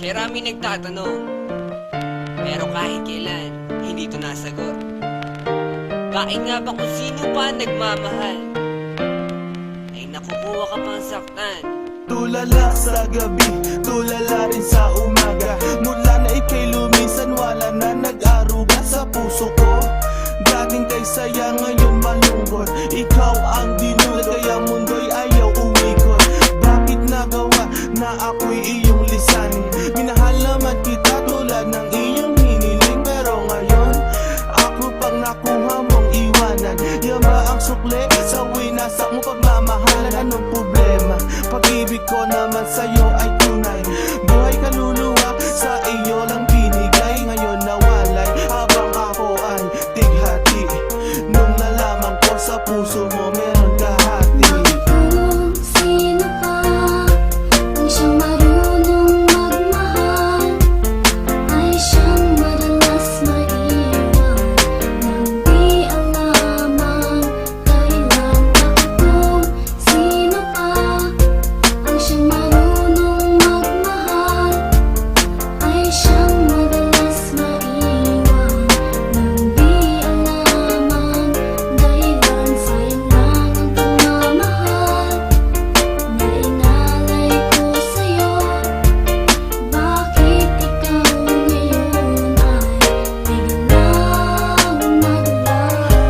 Marami nagtatanong, pero kahit kailan, hindi ito nasagot. Bakit nga ba kung sino pa nagmamahal ay nakukuha ka pang saktan? Tulala sa gabi, tulala rin sa umaga. Mula na ika'y lumisan, wala na nag-aruga sa puso ko. Dating kay saya, ngayon malungkot. Ikaw ang dinulat, kaya mundo'y ayaw umikot. Bakit nagawa na ako'y iyong lisanin? Minahal naman kita tulad ng iyong hiniling, pero ngayon ako pang nakuha mong iwanan. Yama ang sukli sa winasak mo pagmamahalan. Anong problema? Pag-ibig ko naman sa'yo ay tunay. Buhay kaluluwa sa iyo lang binigay. Ngayon nawalay habang ako ay tighati. Nung nalaman ko sa puso mo meron kahati. Kung sino ka ang siyang marunong magmahal, ay siyang madalas maiwan nang di alam ang dahilan. Kung sino ka ang siyang marunong magmahal, ay siyang madalas maiwan nang di alam ang dahilan. Sayang lang ang pagmamahal na inalay ko sa'yo. Bakit ikaw ngayon ay biglang naglaho?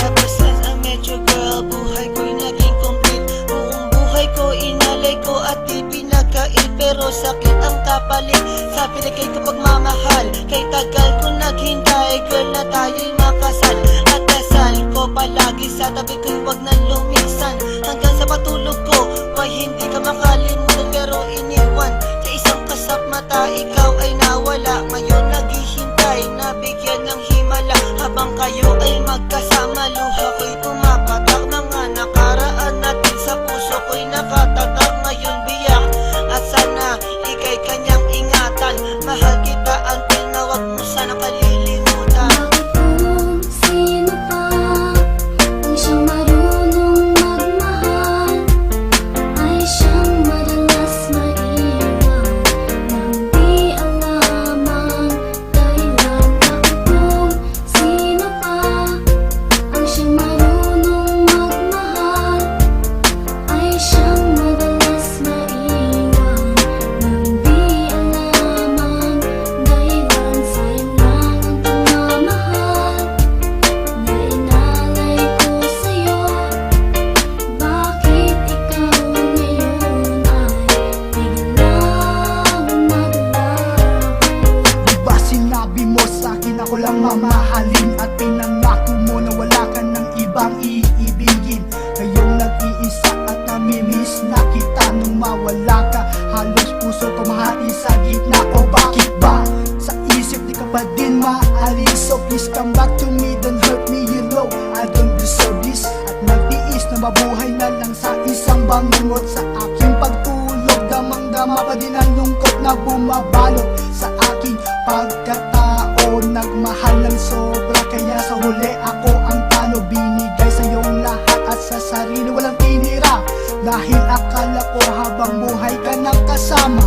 Ever since I met you, girl, buhay ko'y naging complete. Buong buhay ko inalay ko at di pinagkait, pero sakit ang kapalit sa pinagay ko pagmamahal. Kay tagal ko naghintay, girl, na tayo'y makasal. At dasal ko palagi sa tabi ko'y wag na lumisan. Hanggang sa patulog ko, why hindi ka makalimutan pero iniwan. Sa isang kasap mata, ikaw ay nawala. Ngayon naghihintay, nabigyan ng himala. Habang kayo ay magkasama, luha ko'y pumapatak. Mga nakaraan natin sa puso ko'y nakatatak. Ngayon biyak at sana ika'y kanyang ingatan. Mahal kita until na wag mo sana kalilimutan. Kung sino ka ang siyang marunong magmahal, ay siyang madalas maiwan nang di alam ang dahilan. Kung sino ka ang siyang marunong magmahal, ay siyang madalas maiwan nang di alam ang dahilan. Sayang lang ang pagmamahal na inalay ko sa'yo. Bakit ikaw ngayon ay biglang naglaho? Diba sinabi mo sa'kin ako lang mamahalin, at pinangako mo na wala ka ng ibang iibigin. Ngayong nag-iisa at namimiss na kita. Nung mawala ka, halos puso ko mahati sa gitna. O bakit ba? Sa isip di ka pa din maalis. So please come back to me, don't hurt me, you know I don't deserve this. At nagtiis na mabuhay na lang sa isang bangungot. Sa aking pagtulog, damang-dama pa din ang lungkot na bumabalot sa aking pagkatao. Nagmahal ng sobra, kaya sa huli ako ang talo. Binigay sa iyong lahat at sa sarili walang tinira, dahil akala ko habang buhay ka nang kasama.